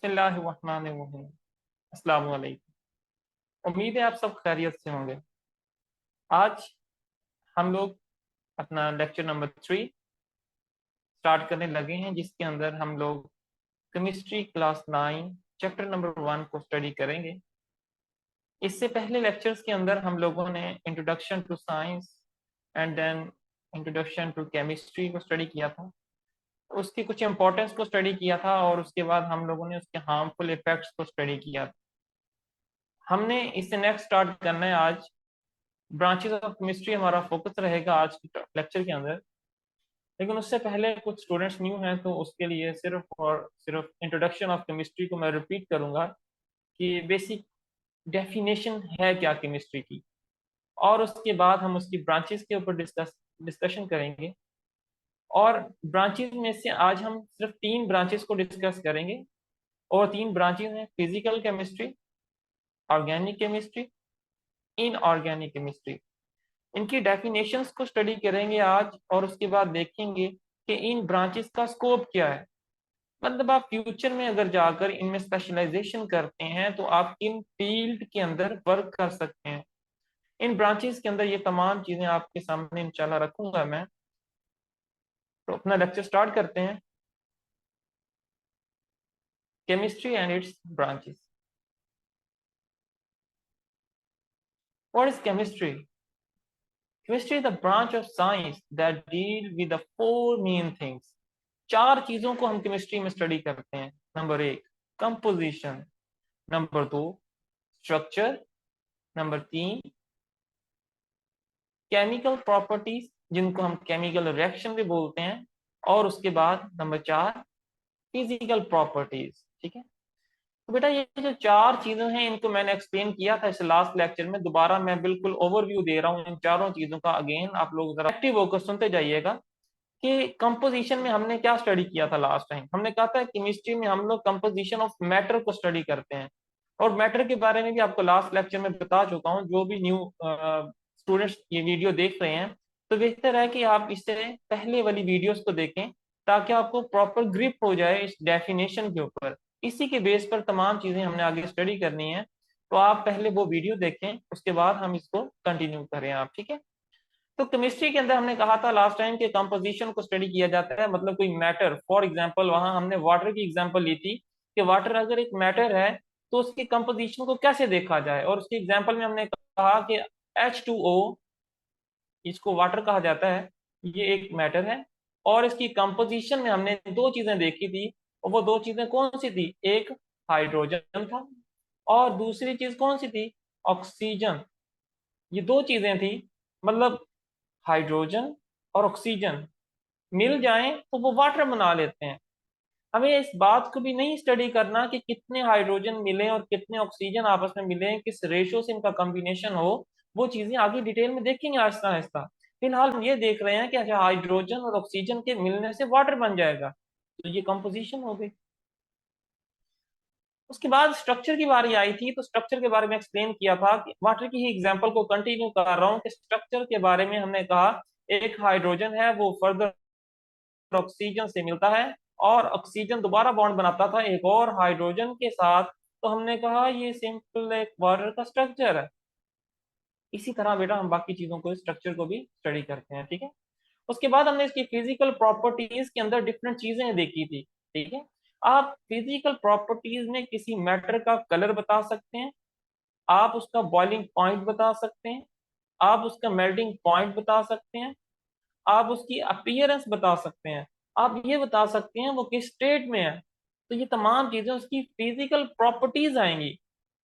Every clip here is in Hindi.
बिस्मिल्लाहिर्रहमानिर्रहीम। अस्सलाम वालेकुम। उम्मीद है आप सब खैरियत से होंगे। आज हम लोग अपना लेक्चर नंबर 3 स्टार्ट करने लगे हैं, जिसके अंदर हम लोग केमिस्ट्री क्लास 9 चैप्टर नंबर 1 को स्टडी करेंगे। इससे पहले लेक्चर्स के अंदर हम लोगों ने introduction to science and then introduction to chemistry को स्टडी किया था, उसकी कुछ इंपॉर्टेंस को स्टडी किया था, और उसके बाद हम लोगों ने उसके हार्मफुल इफेक्ट्स को स्टडी किया था। हमने इससे नेक्स्ट स्टार्ट करना है आज ब्रांचेस ऑफ केमिस्ट्री, हमारा फोकस रहेगा आज के लेक्चर के अंदर। लेकिन उससे पहले कुछ स्टूडेंट्स न्यू हैं, तो उसके लिए सिर्फ और सिर्फ इंट्रोडक्शन ऑफ केमिस्ट्री को मैं रिपीट करूंगा कि बेसिक डेफिनेशन है क्या केमिस्ट्री की, और उसके बाद हम उसकी ब्रांचेस के ऊपर डिस्कशन करेंगे। और ब्रांचेस में से आज हम सिर्फ 3 ब्रांचेस को डिस्कस करेंगे, और 3 ब्रांचेस हैं physical chemistry, organic chemistry, inorganic chemistry. इनकी डेफिनेशंस को स्टडी करेंगे आज, और उसके बाद देखेंगे कि इन ब्रांचेस का स्कोप क्या है। मतलब आप फ्यूचर में अगर जाकर इनमें स्पेशलाइजेशन करते हैं तो आप इन फील्ड के अंदर वर्क कर सकते हैं। इन ब्रांचेस के अंदर ये तमाम चीजें आपके सामने इंशाल्लाह रखूंगा मैं। तो अपना लेक्चर स्टार्ट करते हैं, chemistry and it's branches. What is chemistry? Chemistry is the branch of science that deal with the 4 main things. 4 चीजों को हम केमिस्ट्री में स्टडी करते हैं। Number 1 composition, number 2 structure, number 3 chemical properties जिनको हम केमिकल रिएक्शन भी बोलते हैं, और उसके बाद नंबर 4 फिजिकल प्रॉपर्टीज। ठीक है, तो बेटा ये जो 4 चीजें हैं इनको मैंने एक्सप्लेन किया था इस लास्ट लेक्चर में। दोबारा मैं बिल्कुल ओवरव्यू दे रहा हूँ इन चारों चीजों का। अगेन आप लोग जरा एक्टिव होकर सुनते जाइएगा कि कंपोजिशन में हमने क्या स्टडी किया था लास्ट टाइम। हमने कहा था केमिस्ट्री में हम लोग कंपोजिशन ऑफ मैटर को स्टडी करते हैं, और मैटर के बारे में भी आपको लास्ट लेक्चर में बता चुका हूँ। जो भी न्यू स्टूडेंट्स ये वीडियो देख रहे हैं, तो बेहतर है कि आप इससे पहले वाली वीडियोस को देखें, ताकि आपको प्रॉपर ग्रिप हो जाए इस डेफिनेशन के ऊपर। इसी के बेस पर तमाम चीजें हमने आगे स्टडी करनी है। तो आप पहले वो वीडियो देखें, उसके बाद हम इसको कंटिन्यू करें आप। ठीक है, तो केमिस्ट्री के अंदर हमने कहा था लास्ट टाइम कि कंपोजिशन को स्टडी किया जाता है, मतलब कोई मैटर। फॉर एग्जांपल वहां हमने वाटर की एग्जांपल ली थी कि वाटर अगर एक मैटर है तो उसकी कंपोजिशन को कैसे देखा जाए। और उसकी एग्जांपल में हमने कहा कि H2O, इसको वाटर कहा जाता है, ये एक मैटर है। और इसकी कंपोजिशन में हमने 2 चीजें देखी थी, और वो 2 चीजें कौन सी थी? एक हाइड्रोजन था, और दूसरी चीज कौन सी थी? ऑक्सीजन। ये 2 चीजें थी। मतलब हाइड्रोजन और ऑक्सीजन मिल जाएं तो वो वाटर बना लेते हैं। हमें इस बात को भी नहीं स्टडी करना कि कितने हाइड्रोजन मिले और कितने ऑक्सीजन आपस में मिले, किस रेशो से इनका कॉम्बिनेशन हो। वो चीजें आगे डिटेल में देखेंगे आहिस्ता आहिस्ता। फिलहाल हम ये देख रहे हैं कि अच्छा हाइड्रोजन और ऑक्सीजन के मिलने से वाटर बन जाएगा, तो ये कंपोजिशन हो गई। उसके बाद स्ट्रक्चर की बारी आई थी, तो स्ट्रक्चर के बारे में एक्सप्लेन किया था कि वाटर की ही एग्जांपल को कंटिन्यू कर रहा हूँ कि स्ट्रक्चर के बारे में हमने कहा एक हाइड्रोजन है, वो फर्दर ऑक्सीजन से मिलता है, और ऑक्सीजन दोबारा बॉन्ड बनाता था एक और हाइड्रोजन के साथ। तो हमने कहा ये सिंपल एक वाटर का स्ट्रक्चर है। इसी तरह बेटा हम बाकी चीजों को स्ट्रक्चर को भी स्टडी करते हैं। ठीक है, उसके बाद हमने इसकी फिजिकल प्रॉपर्टीज के अंदर डिफरेंट चीजें देखी थी। ठीक है, आप फिजिकल प्रॉपर्टीज में किसी मैटर का कलर बता सकते हैं, आप उसका बॉइलिंग पॉइंट बता सकते हैं, आप उसका मेल्टिंग पॉइंट बता सकते हैं, आप उसकी अपीयरेंस बता सकते हैं, आप ये बता सकते हैं वो किस स्टेट में है। तो ये तमाम चीजें उसकी फिजिकल प्रॉपर्टीज आएंगी,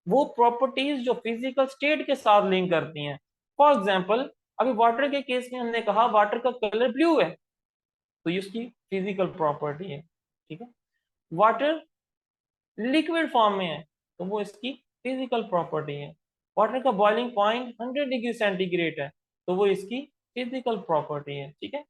वो प्रॉपर्टीज जो फिजिकल स्टेट के साथ लिंक करती हैं। फॉर एग्जाम्पल अभी वाटर के केस में हमने कहा वाटर का कलर ब्लू है, तो ये उसकी फिजिकल प्रॉपर्टी है। ठीक है, वाटर लिक्विड फॉर्म में है, तो वो इसकी फिजिकल प्रॉपर्टी है। वाटर का बॉइलिंग पॉइंट 100 डिग्री सेंटीग्रेड है, तो वो इसकी फिजिकल प्रॉपर्टी है। ठीक है,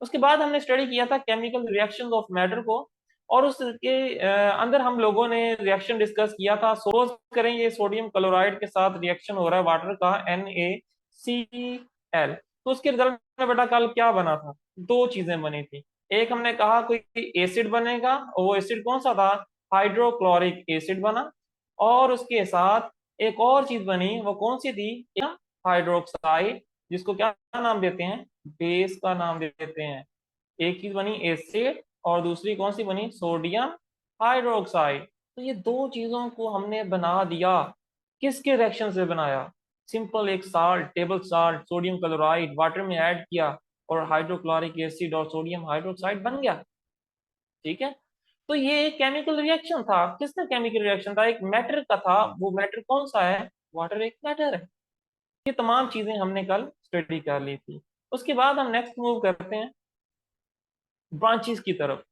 उसके बाद हमने स्टडी किया था केमिकल रिएक्शंस ऑफ मैटर को, और उसके अंदर हम लोगों ने रिएक्शन डिस्कस किया था। सपोज करें ये सोडियम क्लोराइड के साथ रिएक्शन हो रहा है वाटर का NaCl, तो उसके रिजल्ट में बेटा कल क्या बना था? 2 चीजें बनी थी। एक हमने कहा कोई एसिड बनेगा, और वो एसिड कौन सा था? हाइड्रोक्लोरिक एसिड बना, और उसके साथ एक और चीज बनी, वो कौन सी थी? हाइड्रोक्साइड, जिसको क्या नाम देते हैं? बेस का नाम देते हैं। एक चीज बनी एसिड और दूसरी कौन सी बनी? Sodium hydroxide. तो ये दो चीजों को हमने बना दिया। किसके रिएक्शन से बनाया? सिंपल एक salt, table salt, sodium chloride water में ऐड किया और हाइड्रोक्लोरिक एसिड और सोडियम हाइड्रोक्साइड बन गया। ठीक है। तो ये एक केमिकल रिएक्शन था। किसका केमिकल रिएक्शन था? एक मैटर का था। वो मैटर कौन सा है? वाटर एक मैटर है। ये तमाम चीजें हमने कल स्टडी कर ली थी। उसके बाद हम नेक्स्ट मूव करते हैं ब्रांचेस की तरफ।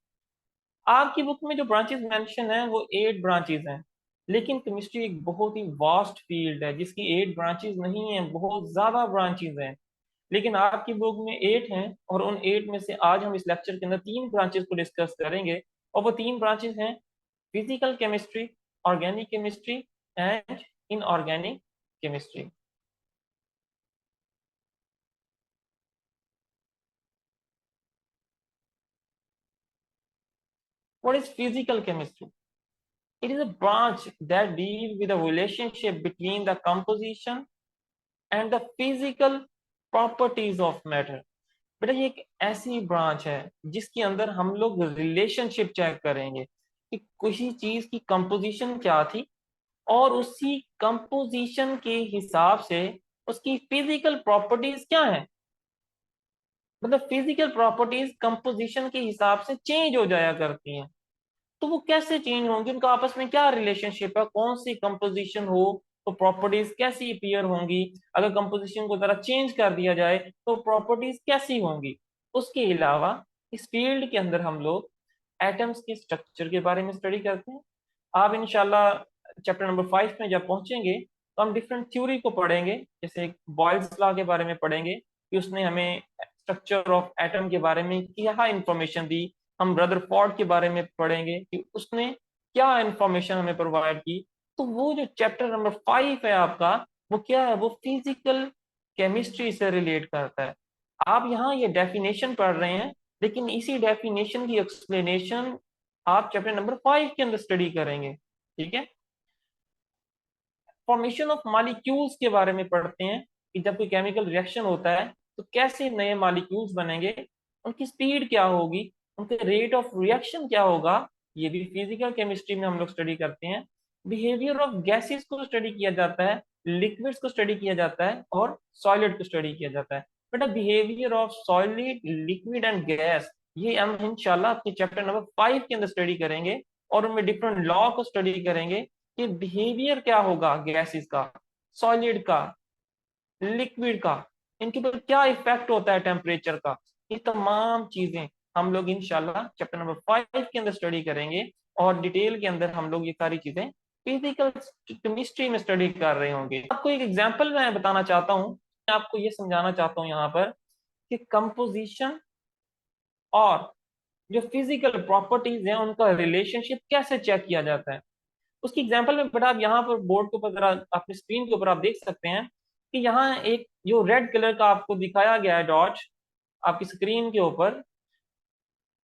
आपकी बुक में जो ब्रांचेस मेंशन है वो 8 ब्रांचेस हैं, लेकिन केमिस्ट्री एक बहुत ही वास्ट फील्ड है जिसकी 8 ब्रांचेस नहीं है, बहुत ज्यादा ब्रांचेस हैं। लेकिन आपकी बुक में 8 हैं, और उन 8 में से आज हम इस लेक्चर के अंदर 3 ब्रांचेस को डिस्कस करेंगे। और वो 3 ब्रांचेस हैं physical chemistry, organic chemistry and inorganic chemistry. What is physical chemistry? It is a branch that deals with the relationship between the composition and the physical properties of matter. बेटा ये एक ऐसी ब्रांच है जिसके अंदर हम लोग रिलेशनशिप चेक करेंगे कि किसी चीज की कंपोजिशन क्या थी, और उसी कंपोजिशन के हिसाब से उसकी फिजिकल प्रॉपर्टीज क्या है। मतलब फिजिकल प्रॉपर्टीज कंपोजिशन के हिसाब से चेंज हो जाया करती हैं। तो वो कैसे चेंज होंगी, उनका आपस में क्या रिलेशनशिप है, कौन सी कंपोजिशन हो तो प्रॉपर्टीज कैसी अपीयर होंगी, अगर कंपोजिशन को जरा चेंज कर दिया जाए तो प्रॉपर्टीज कैसी होंगी। उसके अलावा इस फील्ड के अंदर हम लोग एटम्स के स्ट्रक्चर के बारे में स्टडी करते हैं। आप इंशाल्लाह चैप्टर नंबर 5 में जब पहुंचेंगे तो हम डिफरेंट थ्योरी को पढ़ेंगे। जैसे बॉयल्स लॉ के बारे में पढ़ेंगे कि उसने हमें स्ट्रक्चर ऑफ एटम के बारे में क्या इंफॉर्मेशन दी। हम रदरफोर्ड के बारे में पढ़ेंगे कि उसने क्या इंफॉर्मेशन हमें प्रोवाइड की। तो वो जो चैप्टर नंबर 5 है आपका, वो क्या है? वो फिजिकल केमिस्ट्री से रिलेट करता है। आप यहाँ ये डेफिनेशन पढ़ रहे हैं, लेकिन इसी डेफिनेशन की एक्सप्लेनेशन आप चैप्टर नंबर 5 के अंदर स्टडी करेंगे। ठीक है। फॉर्मेशन ऑफ मॉलिक्यूल्स के बारे में पढ़ते हैं कि जब कोई केमिकल रिएक्शन होता है तो कैसे नए मॉलिक्यूल्स बनेंगे, उनकी स्पीड क्या होगी, उनके रेट ऑफ रिएक्शन क्या होगा। ये भी फिजिकल केमिस्ट्री में हम लोग स्टडी करते हैं। बिहेवियर ऑफ गैसेस को स्टडी किया जाता है, लिक्विड्स को स्टडी किया जाता है, और सॉलिड को स्टडी किया जाता है। बेटा behaviour of solid, liquid and gas, ये हम इंशाल्लाह आपके चैप्टर नंबर 5 के अंदर स्टडी करेंगे, और उनमें डिफरेंट लॉ को स्टडी करेंगे कि बिहेवियर क्या होगा गैसेस का, सॉलिड का, लिक्विड का, इनके ऊपर क्या इफेक्ट होता है टेम्परेचर का। ये तमाम चीजें हम लोग इंशाल्लाह चैप्टर नंबर 5 के अंदर स्टडी करेंगे, और डिटेल के अंदर हम लोग ये सारी चीजें फिजिकल केमिस्ट्री में स्टडी कर रहे होंगे। आपको एक एग्जांपल मैं बताना चाहता हूँ, आपको ये समझाना चाहता हूँ यहाँ पर कि कंपोजिशन और जो फिजिकल प्रॉपर्टीज हैं उनका रिलेशनशिप कैसे चेक किया जाता है। उसकी एग्जांपल में बेटा आप यहाँ पर बोर्ड के ऊपर जरा अपने स्क्रीन के ऊपर आप देख सकते हैं कि यहाँ एक जो रेड कलर का आपको दिखाया गया है डॉट आपकी स्क्रीन के ऊपर,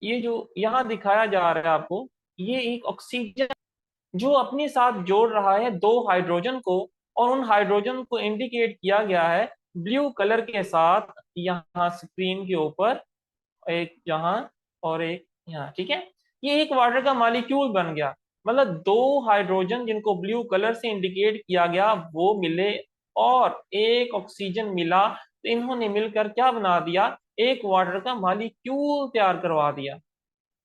ये जो यहाँ दिखाया जा रहा है आपको, ये एक ऑक्सीजन जो अपने साथ जोड़ रहा है दो हाइड्रोजन को, और उन हाइड्रोजन को इंडिकेट किया गया है ब्लू कलर के साथ यहाँ स्क्रीन के ऊपर, एक यहाँ और एक यहाँ। ठीक है। ये एक वाटर का मॉलिक्यूल बन गया। मतलब दो हाइड्रोजन जिनको ब्लू कलर से इंडिकेट किया गया वो मिले, और एक ऑक्सीजन मिला, तो इन्होंने मिलकर क्या बना दिया? एक वाटर का मॉलिक्यूल तैयार करवा दिया।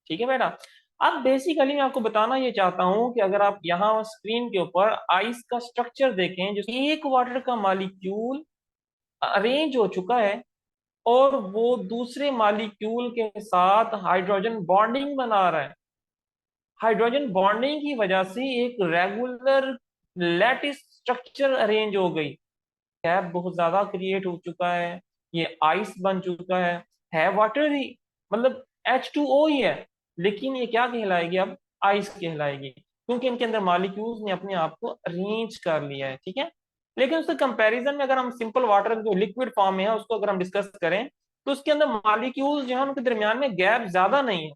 ठीक है बेटा। अब बेसिकली मैं आपको बताना ये चाहता हूं कि अगर आप यहाँ स्क्रीन के ऊपर आइस का स्ट्रक्चर देखें, जो एक वाटर का मॉलिक्यूल अरेंज हो चुका है, और वो दूसरे मॉलिक्यूल के साथ हाइड्रोजन बॉन्डिंग बना रहा है। हाइड्रोजन बॉन्डिंग की वजह से एक रेगुलर लैटिस स्ट्रक्चर अरेंज हो गई। गैप बहुत ज्यादा क्रिएट हो चुका है, ये आइस बन चुका है वाटर ही, मतलब H2O ही है, लेकिन ये क्या कहलाएगी? अब आइस कहलाएगी, क्योंकि इनके अंदर मॉलिक्यूल्स ने अपने आप को अरेंज कर लिया है। ठीक है। लेकिन उसके कंपैरिजन में अगर हम सिंपल वाटर जो लिक्विड फॉर्म में है उसको अगर हम डिस्कस करें, तो उसके अंदर मॉलिक्यूल्स जो है उनके दरमियान में गैप ज्यादा नहीं है,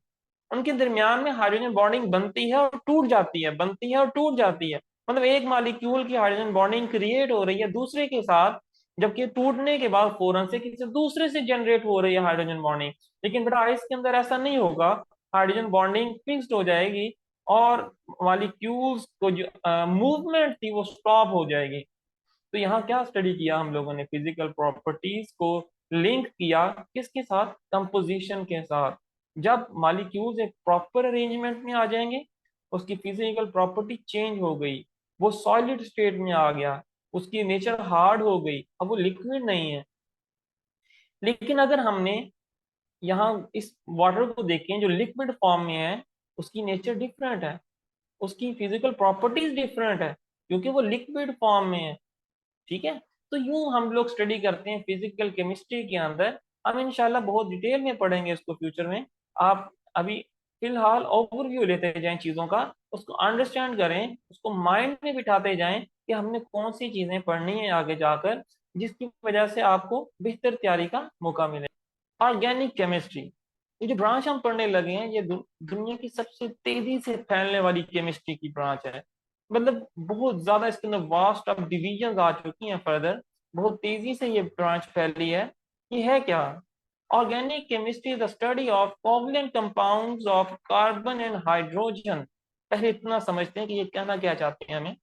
उनके दरमियान में हाइड्रोजन बॉन्डिंग बनती है और टूट जाती है, बनती है और टूट जाती है। मतलब एक मॉलिक्यूल की हाइड्रोजन बॉन्डिंग क्रिएट हो रही है दूसरे के साथ, जबकि टूटने के बाद फौरन से किसी दूसरे से जनरेट हो रही है हाइड्रोजन बॉन्डिंग। लेकिन बेटा आइस के अंदर ऐसा नहीं होगा, हाइड्रोजन बॉन्डिंग फिक्स्ड हो जाएगी और मॉलिक्यूल्स को जो मूवमेंट थी वो स्टॉप हो जाएगी। तो यहाँ क्या स्टडी किया हम लोगों ने, फिजिकल प्रॉपर्टीज को लिंक किया किसके साथ, कंपोजिशन के साथ। जब मॉलिक्यूल्स एक प्रॉपर अरेंजमेंट में आ जाएंगे, उसकी फिजिकल प्रॉपर्टी चेंज हो गई, वो सॉलिड स्टेट में आ गया, उसकी नेचर हार्ड हो गई, अब वो लिक्विड नहीं है। लेकिन अगर हमने यहाँ इस वाटर को देखें जो लिक्विड फॉर्म में है, उसकी नेचर डिफरेंट है, उसकी फिजिकल प्रॉपर्टीज डिफरेंट है, क्योंकि वो लिक्विड फॉर्म में है। ठीक है, तो यूं हम लोग स्टडी करते हैं फिजिकल केमिस्ट्री के अंदर। हम इंशाल्लाह बहुत डिटेल में पढ़ेंगे इसको फ्यूचर में। आप अभी फिलहाल ओवरव्यू लेते जाएं चीज़ों का, उसको अंडरस्टैंड करें, उसको माइंड में बिठाते जाएं कि हमने कौन सी चीज़ें पढ़नी है आगे जाकर, जिसकी वजह से आपको बेहतर तैयारी का मौका मिले। ऑर्गेनिक केमिस्ट्री, ये जो ब्रांच हम पढ़ने लगे हैं, ये दुनिया की सबसे तेजी से फैलने वाली केमिस्ट्री की ब्रांच है। मतलब बहुत ज्यादा इसके अंदर वास्ट ऑफ डिविजन आ चुकी हैं फर्दर, बहुत तेजी से ये ब्रांच फैली है। ये है क्या? Organic chemistry the study of covalent compounds of carbon and hydrogen. पहले इतना समझते हैं कि ये कहना क्या चाहते हैं हमें।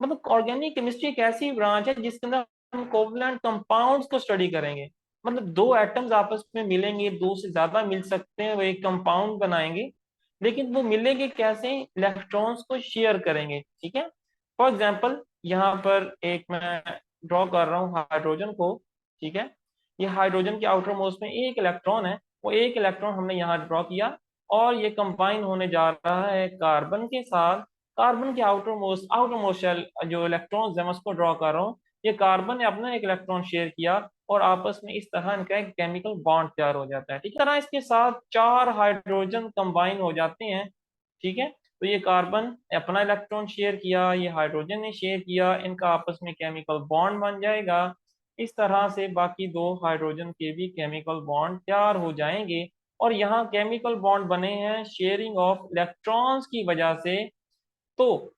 मतलब ऑर्गेनिक केमिस्ट्री एक ऐसी ब्रांच है जिसके अंदर हम कोवलेंट कंपाउंड्स को स्टडी करेंगे। मतलब दो एटम्स आपस में मिलेंगे, दो से ज्यादा मिल सकते हैं, वो एक कंपाउंड बनाएंगे। लेकिन वो मिलेंगे कैसे? इलेक्ट्रॉन्स को शेयर करेंगे। ठीक है, फॉर एग्जांपल यहाँ पर एक मैं ड्रॉ कर रहा हूँ हाइड्रोजन को। ठीक है, ये हाइड्रोजन के आउटर मोस्ट में एक इलेक्ट्रॉन है, वो एक इलेक्ट्रॉन हमने यहाँ ड्रॉ किया, और ये कंबाइन होने जा रहा है कार्बन के साथ। कार्बन के आउटर मोस्ट शेल जो इलेक्ट्रॉन्स है मैं उसको ड्रॉ कर रहा हूँ। ये कार्बन ने अपना एक इलेक्ट्रॉन शेयर किया और आपस में इस तरह इनका एक केमिकल बॉन्ड तैयार हो जाता है। ठीक है, तरह इसके साथ चार हाइड्रोजन कंबाइन हो जाते हैं। ठीक है, तो ये कार्बन ने अपना इलेक्ट्रॉन शेयर किया, ये हाइड्रोजन ने शेयर किया, इनका आपस में केमिकल बॉन्ड बन जाएगा। इस तरह से बाकी दो हाइड्रोजन के भी केमिकल बॉन्ड तैयार हो जाएंगे। और यहाँ केमिकल बॉन्ड बने हैं शेयरिंग ऑफ इलेक्ट्रॉन्स की वजह से। तो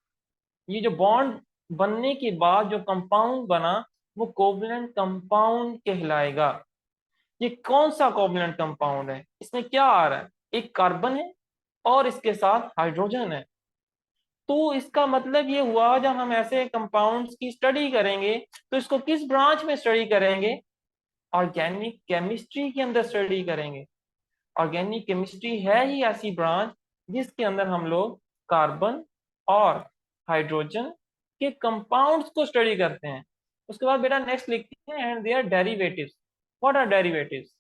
ये जो बॉन्ड बनने के बाद जो कंपाउंड बना, वो कोवलेंट कंपाउंड कहलाएगा। ये कौन सा कोवलेंट कंपाउंड है? इसमें क्या आ रहा है? एक कार्बन है और इसके साथ हाइड्रोजन है। तो इसका मतलब ये हुआ, जब हम ऐसे कंपाउंड्स की स्टडी करेंगे तो इसको किस ब्रांच में स्टडी करेंगे? ऑर्गेनिक केमिस्ट्री के अंदर स्टडी करेंगे। ऑर्गेनिक केमिस्ट्री है ही ऐसी ब्रांच जिसके अंदर हम लोग कार्बन और हाइड्रोजन के कंपाउंड्स को स्टडी करते हैं। उसके बाद बेटा नेक्स्ट लिखते हैं and their derivatives. What are derivatives?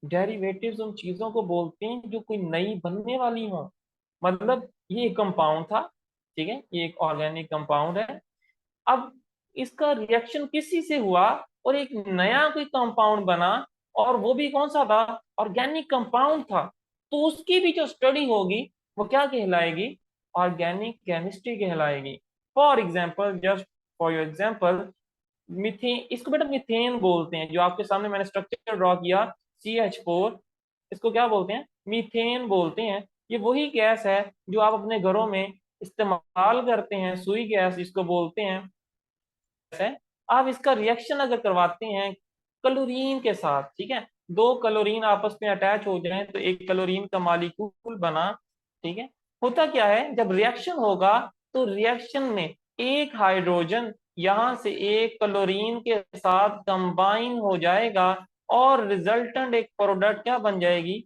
Derivatives उन चीजों को बोलते हैं जो कोई नई बनने वाली हो। मतलब ये एक कंपाउंड था, ठीक है, ये एक ऑर्गेनिक कंपाउंड है, अब इसका रिएक्शन किसी से हुआ और एक नया कोई कंपाउंड बना, और वो भी कौन सा था? ऑर्गेनिक कंपाउंड था। तो उसकी भी जो स्टडी होगी वो क्या कहलाएगी? ऑर्गेनिक केमिस्ट्री कहलाएगी। For example, just for your example, methane, इसको बेटा मीथेन बोलते हैं। जो आपके सामने मैंने स्ट्रक्चर ड्रॉ किया, CH4, इसको क्या बोलते हैं? मीथेन बोलते हैं। ये वही गैस है जो आप अपने घरों में इस्तेमाल करते हैं, सुई गैस इसको बोलते हैं। है, आप इसका रिएक्शन अगर करवाते हैं क्लोरीन के साथ, ठीक है, दो क्लोरीन आपस में अटैच हो जाएं तो एक क्लोरीन का मॉलिक्यूल बना। ठीक है, होता क्या है जब रिएक्शन होगा, तो रिएक्शन में एक हाइड्रोजन यहां से एक क्लोरीन के साथ कंबाइन हो जाएगा और रिजल्टेंट एक प्रोडक्ट क्या बन जाएगी?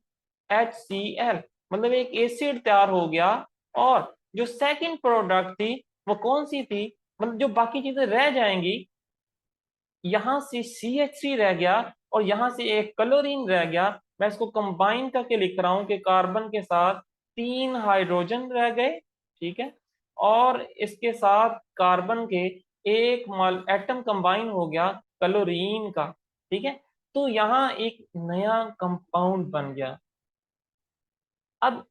HCl। मतलब एक एसिड तैयार हो गया। और जो सेकंड प्रोडक्ट थी वो कौन सी थी? मतलब जो बाकी चीजें रह जाएंगी, यहां से CH3 रह गया और यहां से एक क्लोरीन रह गया। मैं इसको कंबाइन करके लिख रहा हूं कि कार्बन के साथ तीन हाइड्रोजन रह गए। ठीक है, और इसके साथ कार्बन के एक मॉल एटम कंबाइन हो गया क्लोरीन का। ठीक है, तो यहाँ एक नया कंपाउंड बन गया। अब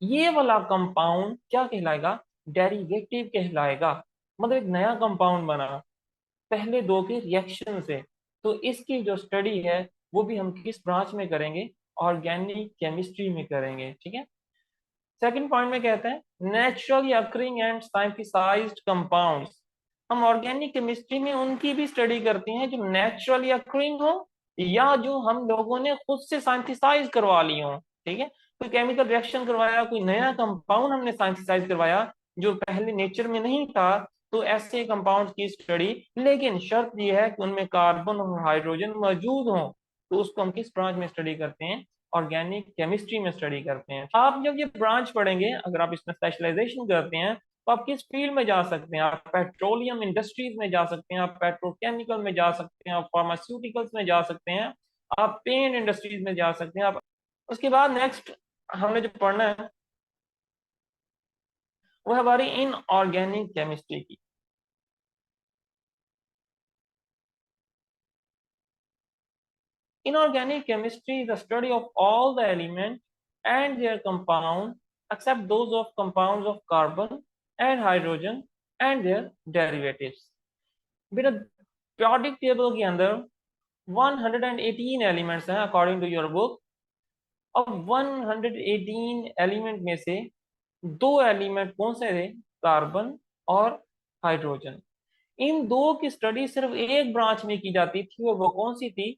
ये वाला कंपाउंड क्या कहलाएगा? डेरिवेटिव कहलाएगा। मतलब एक नया कंपाउंड बना पहले दो के रिएक्शन से। तो इसकी जो स्टडी है वो भी हम किस ब्रांच में करेंगे? ऑर्गेनिक केमिस्ट्री में करेंगे। ठीक है, सेकंड पॉइंट में कहते हैं नेचुरली अकरिंग एंड साइंटिसाइज्ड कंपाउंड्स। हम ऑर्गेनिक केमिस्ट्री में उनकी भी स्टडी करते हैं जो नेचुरली अकरिंग हो या जो हम लोगों ने खुद से साइंटिसाइज करवा ली हो। ठीक है, कोई केमिकल रिएक्शन करवाया, कोई नया कंपाउंड हमने साइंटिसाइज करवाया जो पहले नेचर में नहीं था, तो ऐसे कंपाउंड की स्टडी, लेकिन शर्त यह है कि उनमें कार्बन और हाइड्रोजन मौजूद हो, तो उसको हम किस ब्रांच में स्टडी करते हैं? ऑर्गेनिक केमिस्ट्री में स्टडी करते हैं। आप जब ये ब्रांच पढ़ेंगे, अगर आप इसमें स्पेशलाइजेशन करते हैं, तो आप किस फील्ड में जा सकते हैं? आप पेट्रोलियम इंडस्ट्रीज में जा सकते हैं, आप पेट्रोकेमिकल में जा सकते हैं, आप फार्मास्यूटिकल्स में जा सकते हैं, आप पेंट इंडस्ट्रीज में जा सकते हैं। आप उसके बाद नेक्स्ट हमने जो पढ़ना है वो है हमारी इनऑर्गेनिक केमिस्ट्री की। Inorganic chemistry is the study of all the elements and their compound except those of compounds of carbon and hydrogen and their derivatives. बेटा periodic table के अंदर 118 एलिमेंट्स हैं अकॉर्डिंग टू योर बुक। अब 118 एलिमेंट में से दो एलिमेंट कौन से थे? कार्बन और हाइड्रोजन। इन दो की स्टडी सिर्फ एक ब्रांच में की जाती थी और वो कौन सी थी?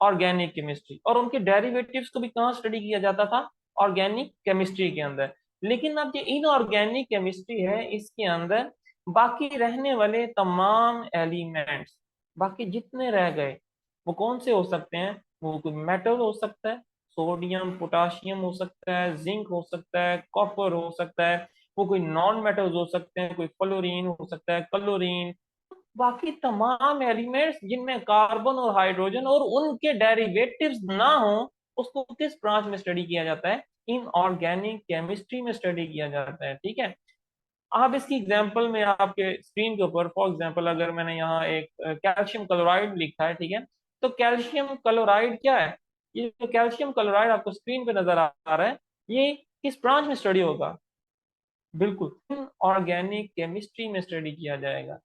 Organic chemistry. और उनके डेरिवेटिव्स को भी कहाँ स्टडी किया जाता था? ऑर्गेनिक केमिस्ट्री के अंदर। लेकिन अब ये इनऑर्गेनिक केमिस्ट्री है, इसके अंदर बाकी रहने वाले तमाम एलिमेंट्स, बाकी जितने रह गए, वो कौन से हो सकते हैं? वो कोई मेटल हो सकता है, सोडियम पोटाशियम हो सकता है, जिंक हो सकता है, कॉपर हो सकता है, वो कोई नॉन मेटल्स हो सकते हैं, कोई फ्लोरीन हो सकता है, क्लोरीन, बाकी तमाम एलिमेंट्स जिनमें कार्बन और हाइड्रोजन और उनके डेरिवेटिव्स ना हो, उसको किस ब्रांच में स्टडी किया जाता है? इनऑर्गेनिक केमिस्ट्री में स्टडी किया जाता है। ठीक है, आप इसकी एग्जांपल में आपके स्क्रीन के ऊपर, फॉर एग्जांपल अगर मैंने यहाँ एक कैल्शियम क्लोराइड लिखा है, ठीक है, तो कैल्शियम क्लोराइड क्या है? ये जो कैल्शियम क्लोराइड आपको स्क्रीन पे नजर आ रहा है, ये किस ब्रांच में स्टडी होगा? बिल्कुल इनऑर्गेनिक केमिस्ट्री में स्टडी किया जाएगा।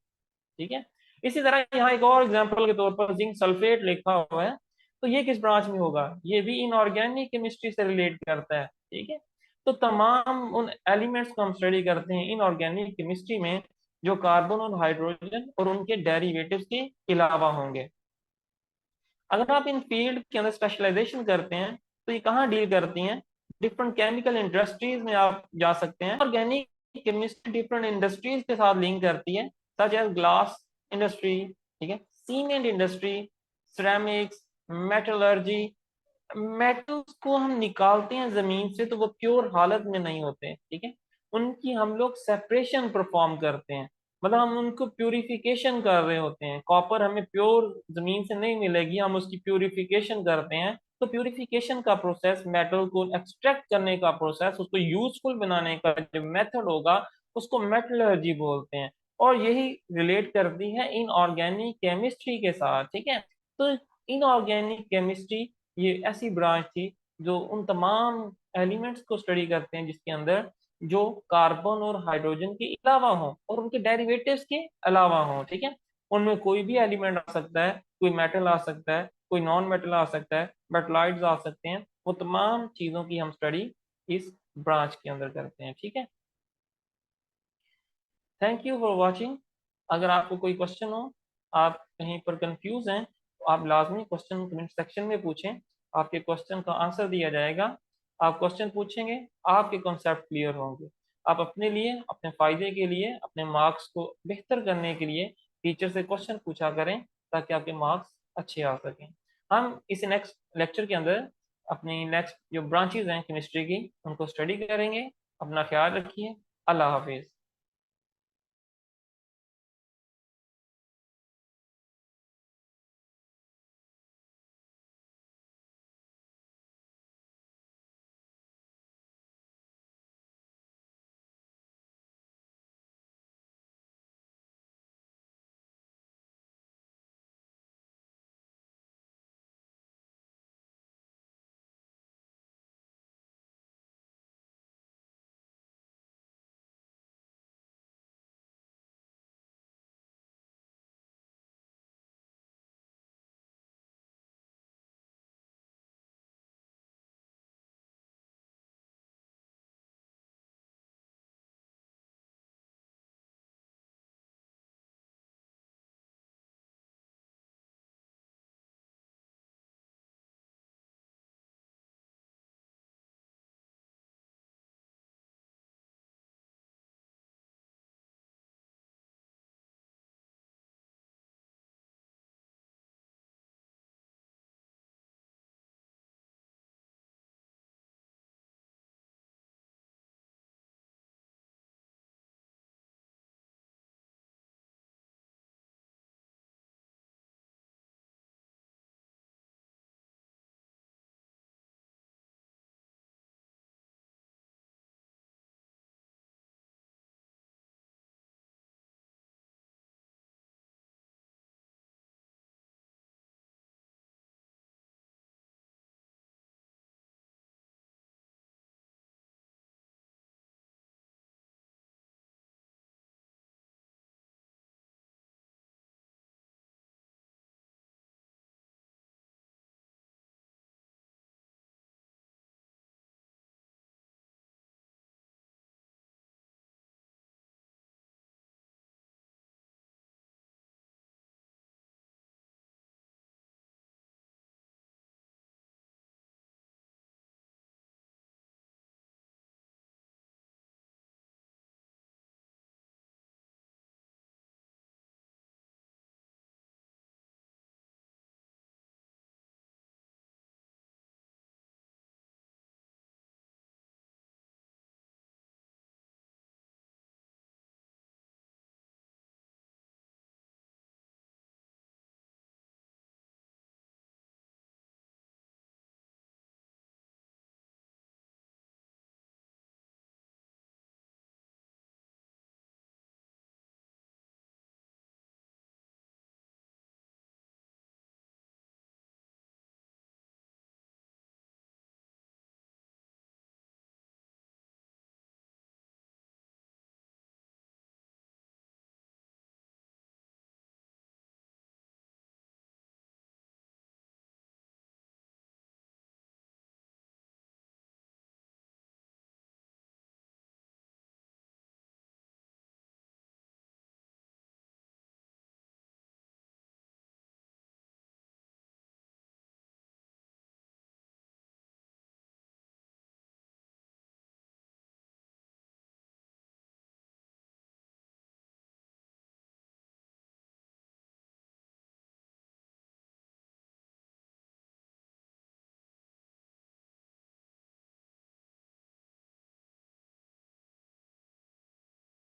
ठीक है, इसी तरह यहाँ एक और एग्जांपल के तौर पर जिंक सल्फेट लिखा हुआ है, तो ये किस ब्रांच में होगा? ये भी इनऑर्गेनिक केमिस्ट्री से रिलेट करता है। ठीक है, तो तमाम उन एलिमेंट्स को हम स्टडी करते हैं इनऑर्गेनिक केमिस्ट्री में जो कार्बन और हाइड्रोजन और उनके डेरिवेटिव्स के अलावा होंगे। अगर आप इन फील्ड के अंदर स्पेशलाइजेशन करते हैं, तो ये कहाँ डील करती हैं? डिफरेंट केमिकल इंडस्ट्रीज में आप जा सकते हैं। ऑर्गेनिक केमिस्ट्री डिफरेंट इंडस्ट्रीज के साथ लिंक करती है, सच एज ग्लास इंडस्ट्री, ठीक है, cement industry, ceramics, metallurgy. Metals को हम निकालते हैं जमीन से तो वो प्योर हालत में नहीं होते, ठीक है, उनकी हम लोग सेपरेशन परफॉर्म करते हैं, मतलब हम उनको प्यूरिफिकेशन कर रहे होते हैं। कॉपर हमें प्योर जमीन से नहीं मिलेगी, हम उसकी प्यूरिफिकेशन करते हैं। तो प्यूरिफिकेशन का प्रोसेस, मेटल को एक्सट्रैक्ट करने का प्रोसेस, उसको यूजफुल बनाने का जो मेथड होगा, उसको मेटलर्जी बोलते हैं। और यही रिलेट करती है इनऑर्गेनिक केमिस्ट्री के साथ। ठीक है, तो इनऑर्गेनिक केमिस्ट्री ये ऐसी ब्रांच थी जो उन तमाम एलिमेंट्स को स्टडी करते हैं जिसके अंदर जो कार्बन और हाइड्रोजन के अलावा हो और उनके डेरिवेटिव्स के अलावा हो। ठीक है, उनमें कोई भी एलिमेंट आ सकता है, कोई मेटल आ सकता है, कोई नॉन मेटल आ सकता है, मेटलाइड्स आ सकते हैं, वो तमाम चीजों की हम स्टडी इस ब्रांच के अंदर करते हैं। ठीक है, थैंक यू फॉर वॉचिंग। अगर आपको कोई क्वेश्चन हो, आप कहीं पर कंफ्यूज हैं, तो आप लाजमी क्वेश्चन कमेंट सेक्शन में पूछें, आपके क्वेश्चन का आंसर दिया जाएगा। आप क्वेश्चन पूछेंगे, आपके कॉन्सेप्ट क्लियर होंगे। आप अपने लिए, अपने फायदे के लिए, अपने मार्क्स को बेहतर करने के लिए टीचर से क्वेश्चन पूछा करें ताकि आपके मार्क्स अच्छे आ सकें। हम इस नेक्स्ट लेक्चर के अंदर अपनी नेक्स्ट जो ब्रांचेज हैं केमिस्ट्री की, उनको स्टडी करेंगे। अपना ख्याल रखिए। अल्लाह हाफिज।